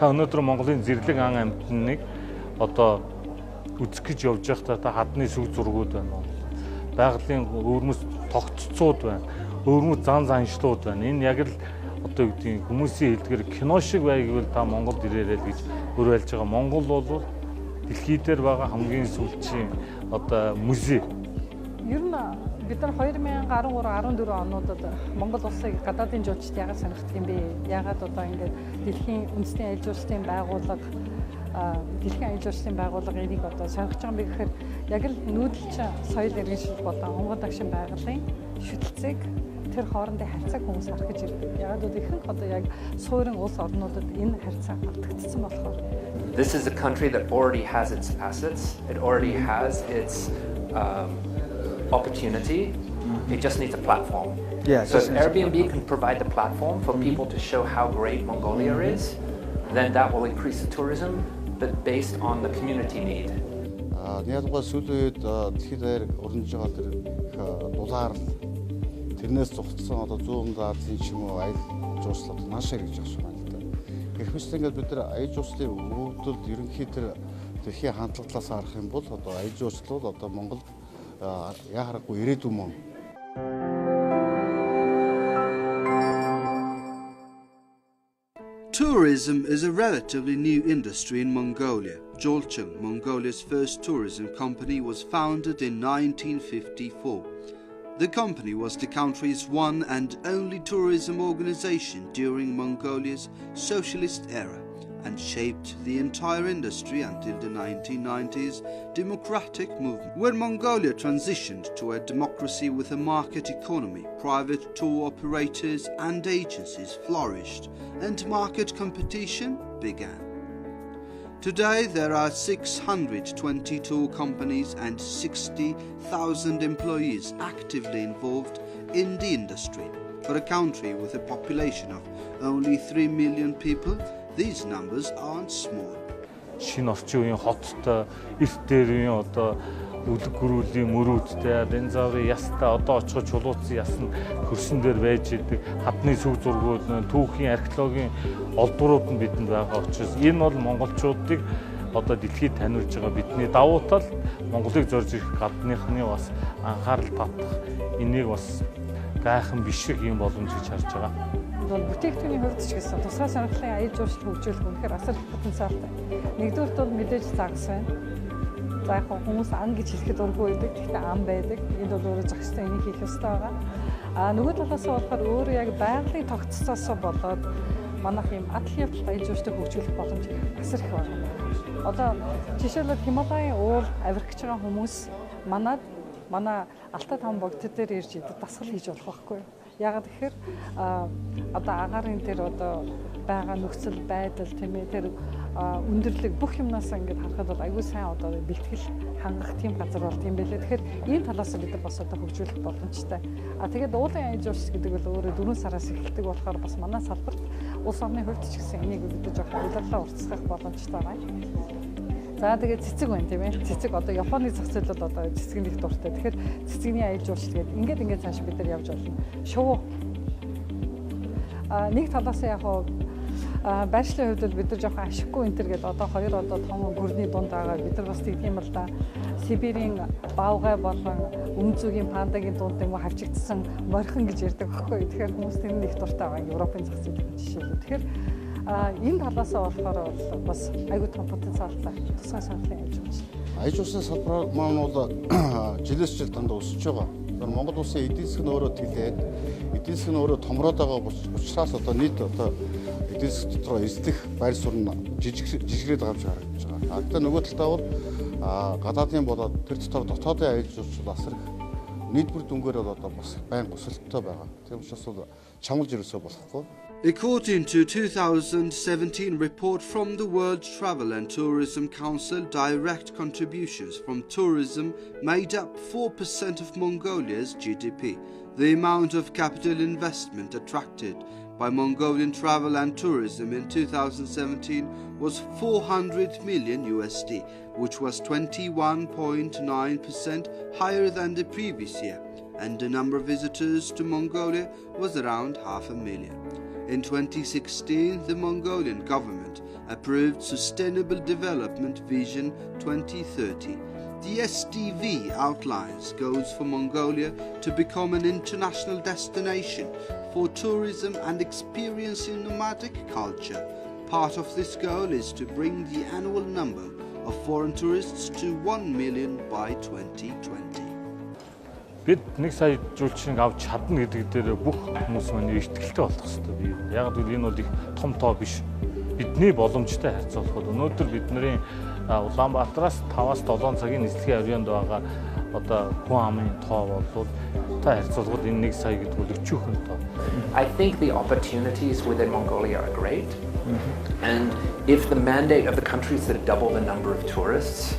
Та өнөөдөр Монголын зэрлэг ан амьтныг одоо үзэх гэж явж байхдаа та хадны сүг зургууд байна. Байгалийн өвөрмөс тогтцууд байна. Өвөрмөс зан заншлууд байна. Энэ яг л одоо юу гэдгийг хүмүүсийн хэлдгээр кино шиг байгвал та Монголд ирээрэй л гэж уриалж байгаа. Монгол бол дэлхий дээр байгаа хамгийн сүүлчийн одоо музей. Ер нь бид нар 2013-14 онуудад Монгол улсыг гадаадын жуулчид яагаад сонирхдаг юм бэ? Яагаад одоо ингээд дэлхийн үндэсний аялал жуулчлалын байгууллага энийг одоо сонгож байгаа юм бэ гэхээр яг л нүүдэлчин соёл иргэншил болон онгод агшин байгалийн шүтэлцээг тэр хоорондын харьцааг хүмүүс харах гэж ирдэг. Яагаад гэвэл ихэнх одоо яг суурин улс орнуудад энэ харьцаа алдагдсан болохоор. This is a country that already has its assets. It already has its opportunity. It just needs a platform. Yeah, so if Airbnb can provide the platform for people to show how great Mongolia is, then that will increase the tourism, but based on the community need. Ялангуяа сүүлийн үед дэлхийд даяар өрнөж байгаа тэр дулаар тэрнээс зугтсан одоо зүүн Азийн ч юм уу аял жуулчлал наашаа гэж байгаа юм байна л да. Хэрвээ ингээд бид нар аял жуулчлалын өвдөлд ерөнхий тэр дэлхийн хандлагаас харах юм бол одоо аял жуулчлал одоо Монголд яхаггүй ирээдүйн мөн. Tourism is a relatively new industry in Mongolia. Jolchung, Mongolia's first tourism company, was founded in 1954. The company was the country's one and only tourism organization during Mongolia's socialist era and shaped the entire industry until the 1990s democratic movement. When Mongolia transitioned to a democracy with a market economy, private tour operators and agencies flourished and market competition began. Today there are 620 tour companies and 60,000 employees actively involved in the industry. For a country with a population of only 3 million people, these numbers aren't small. Шинэ орчин үеийн хоттой, эрт дээрийн одоо үлэг гөрүүлийн мөрүүдтэй, динзаврын ястай одоо очиход чулууцсан ясна хөрсөн дээр байж идэг хадны сүг зургууд, түүхийн археологийн олдврууд нь бидэнд байгаа учраас энэ бол монголчуудыг одоо дэлхийд таниулж байгаа бидний давуу тал Монголыг зорж ирэх гадныхны бас анхаарал татах энийг бас гайхан биш юм боломж гэж харж байгаа. Бүтээгдэхүүний хувьд ч гэсэн тусгай сонирхлын аял жуулчлал хөгжүүлэх үнэхээр асар их потенциалтай. Нэгдүгürt бол мэдээж загас байна. За яг хүмүүс ан гэж хэлэхэд ургүй байдаг. Гэхдээ ан байдаг. Энд бол өөрөө зохистой энийг хийх ёстой байгаа. Нөгөө талаас нь болохоор өөрөө яг байгалийн тогтцоосоо болоод манайх юм адал явдал аял жуулчлалыг хөгжүүлэх боломж асар их байна. Одоо жишээлбэл Хималайн уул авирагч байгаа хүмүүс манай Алтай таван богд дээр ирж идэх дасгал хийж болох байхгүй юу? Яагаад гэхээр одоо агаарын тэр одоо байгаа нөхцөл байдал тийм ээ тэр өндөрлөг бүх юмнаас ингээд харахад бол аюул сайн одоо бэлтгэл хангах тийм газар болт юм байлээ. Тэгэхээр ийм талаас бид нар бас одоо хөгжүүлэх боломжтой. Тэгээд уулын аял жуулчлал гэдэг бол өөрөө 4 сараас эхэлдэг болохоор бас манай салбарт улс орны хувьд ч гэсэн энийг бид жоохон уйлаллаа уртсгах боломжтой байна. За тэгээд цэцэг байна тийм ээ. Цэцэг одоо Японы зах зээлд одоо цэцгийн их дуртай. Тэгэхээр цэцгийн аял жуулчлал гэдэг ингээд цааш бид нар явж болно. Шувуу. Нэг талаас яг байршлын хувьд бол бид нар жоохон ашиггүй энэ төр гэдэг одоо хоёр одоо том гүрний дунд байгаа. Бид нар бас тэгдэг юм л да. Сибирийн баавгай болон өмнө зүгийн пандагийн дунд юм хавчигдсан морхон гэж ярьдаг байхгүй. Тэгэхээр хүмүүс тэр нь их дуртай байгаа. Европын зах зээлийн жишээлбэл. Тэгэхээр энэ талаасаа болохоор бас аюул том потенциалтай тусгай сонирхлын аял жуулчлал. Аял жуулчлалын салбар маань бол жилээс жил дандаа өсөж байгаа. Монгол улсын эдийн засаг нь өөрөө тэлээд, эдийн засаг нь өөрөө томроод байгаа учраас одоо нийт одоо эдийн засаг дотроо эзлэх байр суурь нь жижигрээд байгаа юм шиг харагдаж байгаа. Гэхдээ нөгөө талдаа бол гадаадын болоод тэр дотоодын аял жуулчлал асар их нийтмэр дүнгээр бол одоо бас байнга өсөлттэй байгаа. Тийм учраас бол чамлж ирээсөө болохгүй. According to 2017 report from the World Travel and Tourism Council, direct contributions from tourism made up 4% of Mongolia's GDP. The amount of capital investment attracted by Mongolian travel and tourism in 2017 was $400 million, which was 21.9% higher than the previous year, and the number of visitors to Mongolia was around 500,000. In 2016, the Mongolian government approved Sustainable Development Vision 2030. The SDV outlines goals for Mongolia to become an international destination for tourism and experiencing nomadic culture. Part of this goal is to bring the annual number of foreign tourists to 1 million by 2020. Бид 1 сая жуулчныг авч чадна гэдэг дээр бүх хүмүүс маань итгэлтэй болох хэрэгтэй бий. Яг л энэ бол их том тоо биш. Бидний боломжтой харьцуулахад өнөөдөр бидний Улаанбаатараас 5-7 цагийн нислэгийн авьяанд байгаа одоо хүн амын тоо бол та харьцуулахад энэ 1 сая гэдэг бол өчүүхэн тоо. I think the opportunities within Mongolia are great. And if the mandate of the country is to double the number of tourists,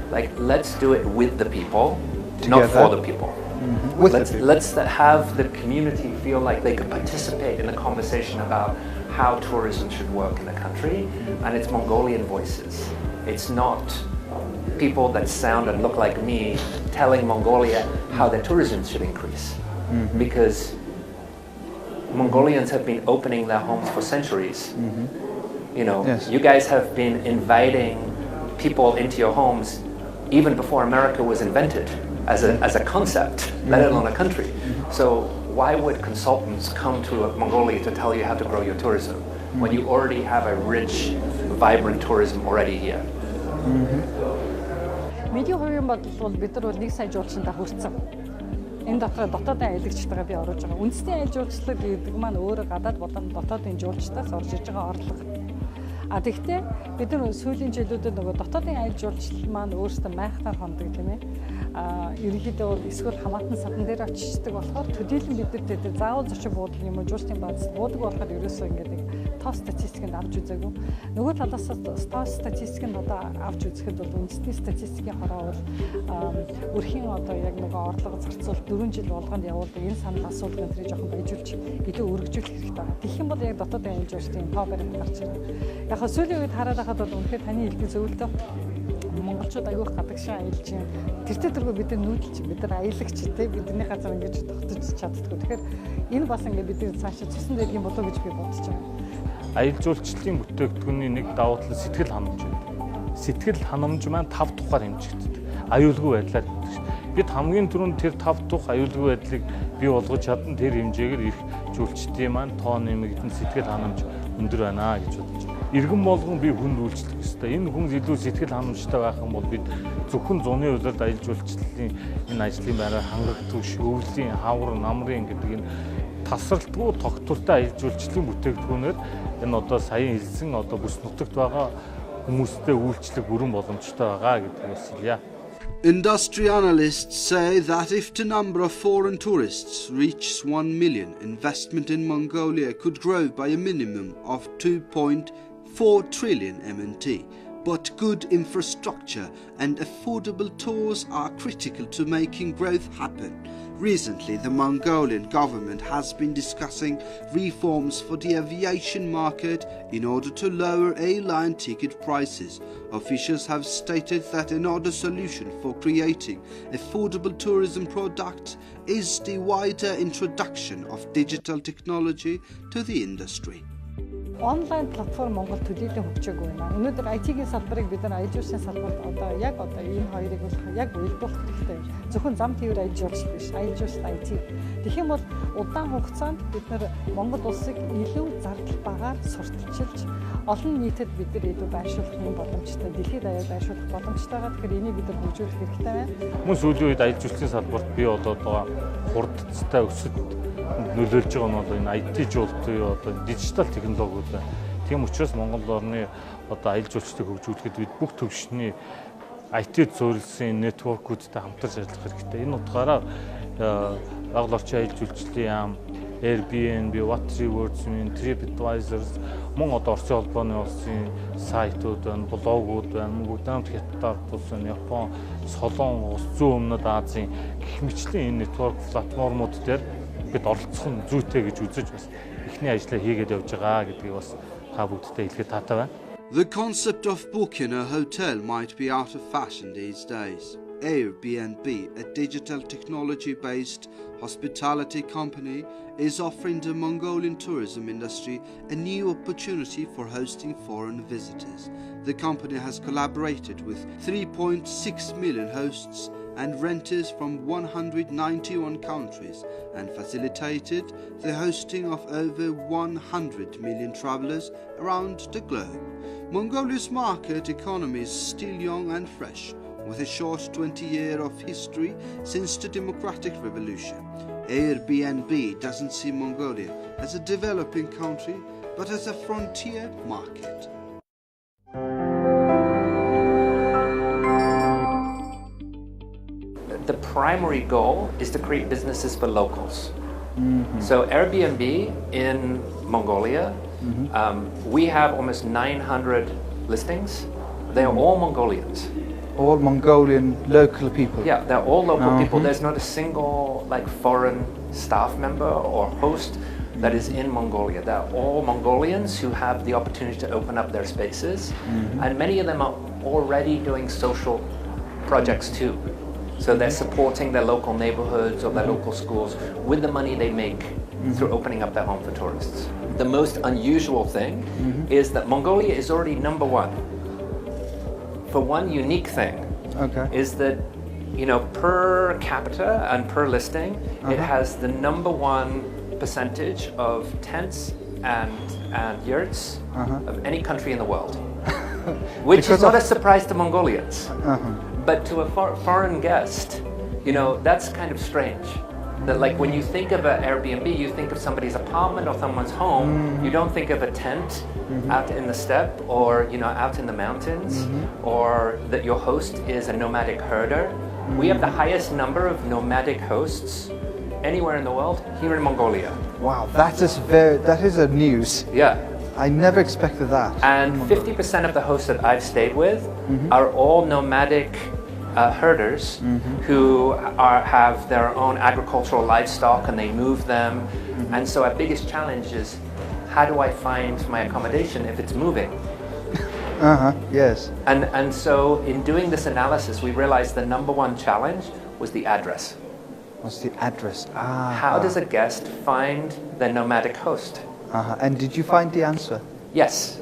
like let's do it with the people, not for the people. Let's have the community feel like they can participate in a conversation about how tourism should work in the country, and it's Mongolian voices. It's not people that sound and look like me telling Mongolia how their tourism should increase. Because Mongolians have been opening their homes for centuries. You know, you guys have been inviting people into your homes even before America was invented as a concept, let alone a country. So why would consultants come to Mongolia to tell you how to grow your tourism when you already have a rich, vibrant tourism already here? Медиа хувийн бодол бол бид нар бол 1 сая жуулчтай хүрсэн. Энэ дотоодын аялагчтайгаа би оруулж байгаа. Үндэсний аялал жуулчлал гэдэг маань өөрөө гадаад болон дотоодын жуулчдаас орж иж байгаа орлого. Тэгэхдээ бид нар сүүлийн жилүүдэд нөгөө дотоодын аялал жуулчлал маань өөрсдөө майхтаар хондог тийм ээ. Ерөнхийдөө бол эсвэл хамаатан садан дээр очиждаг болохоор төдийлөн бид нар тэгээд заавал зочид буудлын юм уу жуулчдын бааз буудаг болохоор ерөөсөө ингээд тоо статистикэнд авч үзээгүй. Нөгөө талаас тоо статистикэнд одоо авч үзэхэд бол үндэсний статистикийн хороо бол өрхийн одоо яг нөгөө орлого зарцуулалт 4 жил болгонд явуулдаг энэ санал асуулгын тэрийг жоохон баяжуулж илүү өргөжүүлэх хэрэгтэй байна. Тэгэх юм бол яг дотоодын аялал жуулчдын тоо баримт гарч ирнэ. Яг хөө сүүлийн үед хараад байхад бол үнэхээр таны хэлдэг зөвлөлтөө монголчууд аягүй гадагшаа аялж юм. Тэр төргөө бид нар нүүдэлч бид нар аялагч те бидний газар ингэж тогтож чаддгүй. Тэгэхээр энэ бас ингээд бидний цаашаа цусан дээр юм болоо гэж би бодож байна. Аялал жуулчлалын бүтээгдэхүүний нэг давуу тал нь сэтгэл ханамж байдаг. Сэтгэл ханамж маань 5 тухаар хэмжигддэг. Аюулгүй байдлаар гэдэг. Бид хамгийн түрүүнд тэр 5 тухь аюулгүй байдлыг бий болгож чадсан тэр хэмжээгээр их жуулчдын маань тоо нэмэгдэн сэтгэл ханамж өндөр байна гэж бодож байна. Иргэн болгон би хүнд үйлчлэх ёстой. Энэ хүн илүү сэтгэл ханамжтай байх юм бол бид зөвхөн зуны үйлрэлд аялал жуулчлалын энэ ажлын байраар хангагддаг өвлийн, хавар, намрын гэдэг энэ тасралтгүй тогтвортой аялал жуулчлалын бүтээгдэхүүнээр энэ одоо саяхан хэлсэн одоо бүс нутагт байгаа хүмүүстэй үйлчлэх бүрэн боломжтой байгаа гэдгийг бас хэлье. Industry analysts say that if the number of foreign tourists reaches 1 million, investment in Mongolia could grow by a minimum of 2.4 trillion MNT. But good infrastructure and affordable tours are critical to making growth happen. Recently, the Mongolian government has been discussing reforms for the aviation market in order to lower airline ticket prices. Officials have stated that another solution for creating affordable tourism products is the wider introduction of digital technology to the industry. Онлайн платформ Монгол төдийлөн хөгжөөг байна. Өнөөдөр IT-ийн салбарыг бид нар аялал жуулчлалын салбарт одоо энэ хоёрыг бол яг уялдуулах хэрэгтэй. Зөвхөн зам тээвэр аялал жуулчлал биш, аялал жуулчлал IT. Тэгэх юм бол удаан хугацаанд бид нар Монгол улсыг илүү зардал багаар сурталчилж олон нийтэд бид нар илүү байршуулах юм боломжтой, дэлхийд аяар байршуулах боломжтой байгаа. Тэгэхээр энийг бид нар хөгжүүлэх хэрэгтэй байна. Мөн сүүлийн үед аялал жуулчлалын салбарт бий болоод байгаа хурдцтай өсөлт нөлөөлж байгаа нь бол энэ IT жуултын одоо дижитал технологиуд байна. Тийм учраас Монгол орны одоо аялал жуулчлалыг хөгжүүлэхэд бид бүх төвшний IT-д суурилсан нэтворкуудтай хамтарч ажиллах хэрэгтэй. Энэ утгаараа Монгол орчин аялал жуулчлалын яам, Airbnb, What3Words, TripAdvisor, мөн одоо Орсын холбооны улсын сайтууд байна, блогууд байна, бүгд Хятад улс, Япон, Солон, Улс зүүн өмнөд Азийн гэх мэтлийн энэ нэтворк платформуд дээр бид оролцох нь зүйтэй гэж үзэж бас эхний ажлаа хийгээд явж байгаа гэдгийг бас та бүгдтэй хэлэхэд таатай байна. The concept of booking a hotel might be out of fashion these days. Airbnb, a digital technology-based hospitality company, is offering the Mongolian tourism industry a new opportunity for hosting foreign visitors. The company has collaborated with 3.6 million hosts and renters from 191 countries and facilitated the hosting of over 100 million travelers around the globe. Mongolia's market economy is still young and fresh, with a short 20 years of history since the democratic revolution. Airbnb doesn't see Mongolia as a developing country, but as a frontier market. The primary goal is to create businesses for locals. So Airbnb in Mongolia, we have almost 900 listings. They're all Mongolians. All Mongolian local people. Yeah, they're all local people. There's not a single foreign staff member or host that is in Mongolia. They're all Mongolians who have the opportunity to open up their spaces, and many of them are already doing social projects too. So they're supporting their local neighborhoods or their local schools with the money they make through opening up their home for tourists. The most unusual thing is that Mongolia is already number one. For one unique thing, is that, per capita and per listing, it has the number one percentage of tents and yurts of any country in the world, which is not a surprise to Mongolians. But to a foreign guest, that's kind of strange. That when you think of an Airbnb, you think of somebody's apartment or someone's home. You don't think of a tent out in the steppe or out in the mountains, or that your host is a nomadic herder. We have the highest number of nomadic hosts anywhere in the world here in Mongolia. Wow, that is a news. Yeah. I never expected that. And 50% of the hosts that I've stayed with are all nomadic herders who have their own agricultural livestock and they move them. And so our biggest challenge is, how do I find my accommodation if it's moving? Yes. And so in doing this analysis, we realized the number one challenge was the address. What's the address? How does a guest find their nomadic host? And did you find the answer? Yes.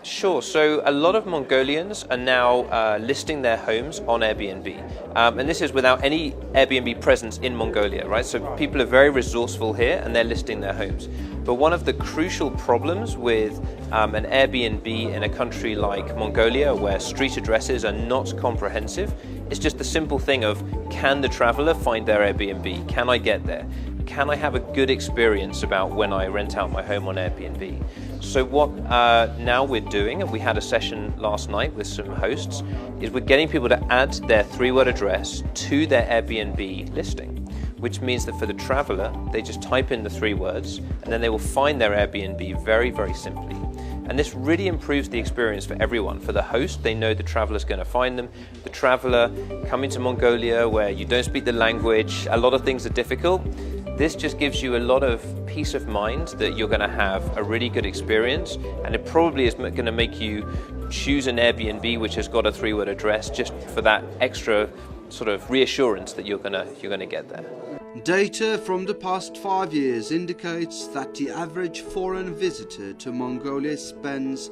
Sure. So a lot of Mongolians are now listing their homes on Airbnb. And this is without any Airbnb presence in Mongolia, right? So people are very resourceful here and they're listing their homes. But one of the crucial problems with an Airbnb in a country like Mongolia, where street addresses are not comprehensive, is just the simple thing of, can the traveler find their Airbnb? Can I get there? Can I have a good experience about when I rent out my home on Airbnb? So what now we're doing, and we had a session last night with some hosts, is we're getting people to add their 3-word address to their Airbnb listing, which means that for the traveler, they just type in the 3 words, and then they will find their Airbnb very, very simply. And this really improves the experience for everyone. For the host, they know the traveler's going to find them. The traveler coming to Mongolia, where you don't speak the language, a lot of things are difficult. This just gives you a lot of peace of mind that you're going to have a really good experience, and it probably is going to make you choose an Airbnb which has got a 3-word address, just for that extra sort of reassurance that you're going to get there. Data from the past 5 years indicates that the average foreign visitor to Mongolia spends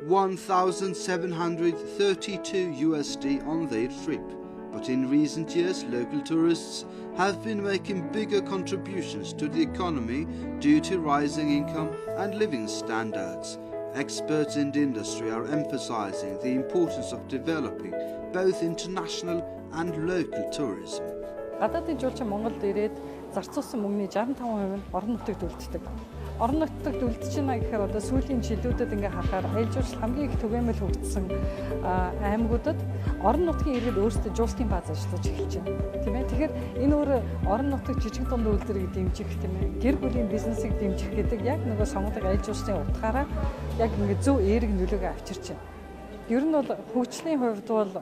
$1,732 USD on their trip. but in recent years local tourists have been making bigger contributions to the economy due to rising income and living standards. Experts in the industry are emphasizing the importance of developing both international and local tourism. Гадаадын жуулчин Монголд ирээд зарцуулсан мөнгөний 65% нь орон нутагт үлддэг. Орон нутагт үлдэж байна гэхээр одоо сүүлийн жилүүдэд ингээ харахаар аялал жуулчлал хамгийн их түгээмэл хөгжсөн аймагуудад орон нутгийн иргэд өөрсдөө жуулчдын бааз ажиллаж эхэлж байна. Тийм ээ. Тэгэхээр энэ өөрөө орон нутгийн жижиг дунд үйлдвэрийг дэмжих тийм ээ. Гэр бүлийн бизнесийг дэмжих гэдэг яг нөгөө сонгодог аялал жуулчлалын утгаараа яг ингээ зөв эерэг нөлөөгөө авчирч байна. Ер нь бол хөгжлийн хувьд бол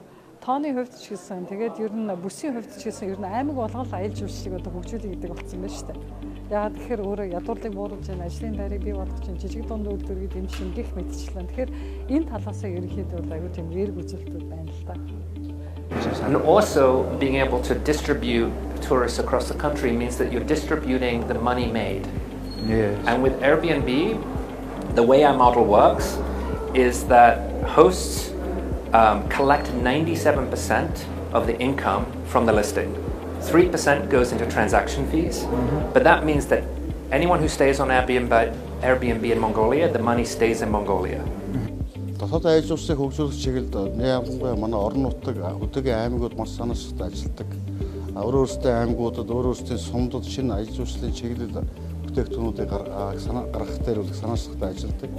тооны хувьд ч гэсэн тэгээд ер нь бүсийн хувьд ч гэсэн ер нь аймаг болгон аялал жуулчлалыг одоо хөгжүүлэх гэдэг болсон байна шүү дээ. Яагаад тэгэхээр өөрөө ядуурлыг бууруулж байна, ажлын байрыг бий болгож байна, жижиг дунд үйлдвэрийг дэмжих гэх мэтчлэн. Тэгэхээр энэ талаасаа ерөнхийдөө бол аюу тийм эерэг үзүүлэлтүүд байна л да. And also being able to distribute tourists across the country means that you're distributing the money made. Yes. And with Airbnb, the way our model works is that hosts collect 97% of the income from the listing. 3% goes into transaction fees, but that means that anyone who stays on Airbnb in Mongolia, the money stays in Mongolia. Дотоод аялал жуулчлалыг хөгжүүлэх чиглэлд ялангуяа манай орон нутаг хөдөөгийн аймагуд маш санаачтай ажилладаг. Өөрөөсөө аймагуудад өөрөөсөө сумдад шинэ аялал жуулчлалын чиглэл бүтээгдэхүүнүүдийг гаргах дээр үл санаачтай ажилладаг.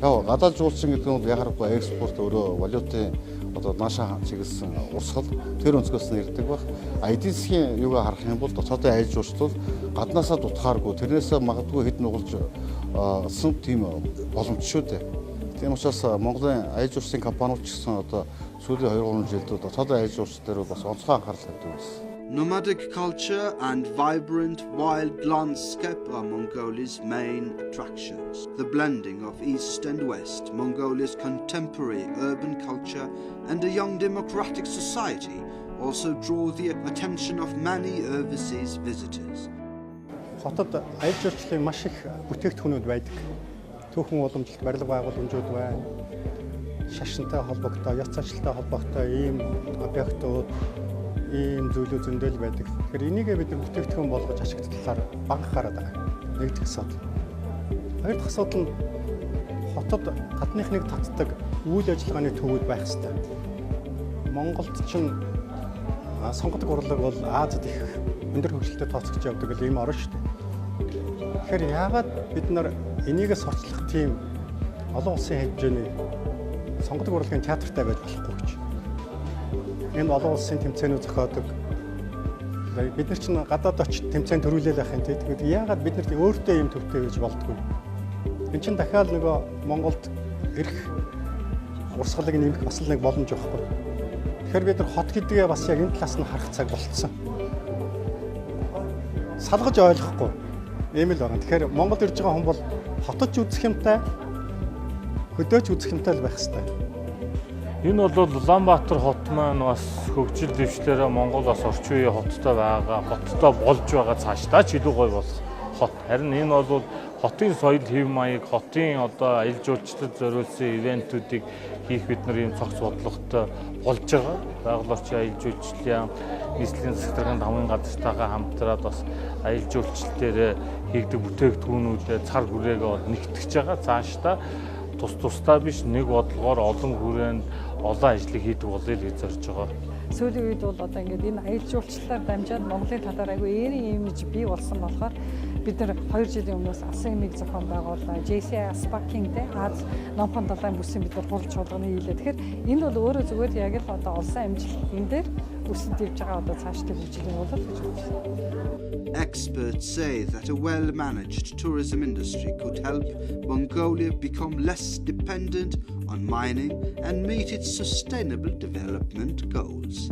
Яг гадаад жуулчин гэдэг нь бол яхахгүй экспорт өөрөө валютын одоо нааша чиглэсэн урсгал тэр өнцгөөс нь ирдэг баг. Эдийн засгийн юугаа харах юм бол дотоодын аялал жуулчлал гаднаасаа дутхааргүй тэрнээсээ магадгүй хэд нугалж сан тийм боломж шүү дээ. Тийм учраас Монголын аялал жуулчлалын компаниуд ч гэсэн одоо сүүлийн 2-3 жилдээ дотоодын аялал жуулчлал дээр бас онцгой анхаарал тавьдаг байсан. Nomadic culture and vibrant wild landscape are Mongolia's main attractions. The blending of East and West, Mongolia's contemporary urban culture and a young democratic society also draw the attention of many overseas visitors. Хотод аялал жуулчлалын маш их бүтээгдэхүүнүүд байдаг. Түүхэн уламжлалт барилга байгууламжууд байна. Шашинтай холбогдсон, яц цаашилтай холбогдсон ийм объектууд ийм зүйлүүд зөндөл байдаг. Тэгэхээр энийгээ бид нар бүтээгдэхүүн болгож ашиглахаар банк гараад байгаа. Нэгдүгээр асуудал. Хоёр дахь асуудал нь хотод гадныхныг татдаг үйл ажиллагааны төвүүд байх ёстой. Монголд чинь сонгодог урлаг бол Азид их өндөр хөгжилтэй тооцогч явдаг л ийм орн шүү дээ. Тэгэхээр яагаад бид нар энийгээ сурчлах тийм олон улсын хэмжээний сонгодог урлагийн театртай байж болохгүй гэж. Энэ олон улсын тэмцээнүүд зохиодог. Бид нар чинь гадаад очиж тэмцээн төрүүлээл байх юм тэгээд яагаад бид нарт өөртөө юм төвтэй гэж болдгоо. Энд чинь дахиад нөгөө Монголд ирэх урсгалыг нэмэх бас л нэг боломж байхгүй. Тэгэхээр бид нар хот гэдгээ бас яг энэ талаас нь харах цаг болцсон. Салгаж ойлгохгүй. Ийм л байна. Тэгэхээр Монголд ирж байгаа хүн бол хотод ч үзэх юмтай, хөдөөч үзэх юмтай л байх хэрэгтэй. Энэ бол Улаанбаатар хот маань бас хөгжил дэвшлэрээ Монгол бас орчин үеийн хоттой байгаа, хоттой болж байгаа цаашдаа ч илүү гоё болох хот. Харин энэ бол хотын соёл хэв маяг, хотын одоо аялал жуулчлалд зориулсан ивентүүдийг хийх бид нар ийм цогц бодлоготой болж байгаа. Байгаль орчин аялал жуулчлалын нийслэлийн засгийн хамгийн газартайгаа хамтраад бас аялал жуулчлал дээр хийгдэг бүтээгдэхүүнүүдэд цар хүрээгээ бол нэгтгэж байгаа. Цаашдаа тусдаа биш нэг бодлогоор олон хүрээнд олон ажлыг хийдэг болъё гэж зорж байгаа. Сүүлийн үед бол одоо ингээд энэ аялал жуулчлалаар дамжаад Монголын талаар айгүй эерэг имиж бий болсон болохоор бид нар 2 жилийн өмнөөс АСЕАН-ыг зохион байгууллаа. JCI Aspacking-тэй Аз номхон далайн бүсийн бид нар хурал чуулганы хийлээ. Тэгэхээр энэ бол өөрөө зүгээр яг л одоо улсын амжилтын дээр үсэнд дэвж байгаа одоо цаашдын хөгжлийн бол гэж байна. Experts say that a well-managed tourism industry could help Mongolia become less dependent on mining and meet its sustainable development goals.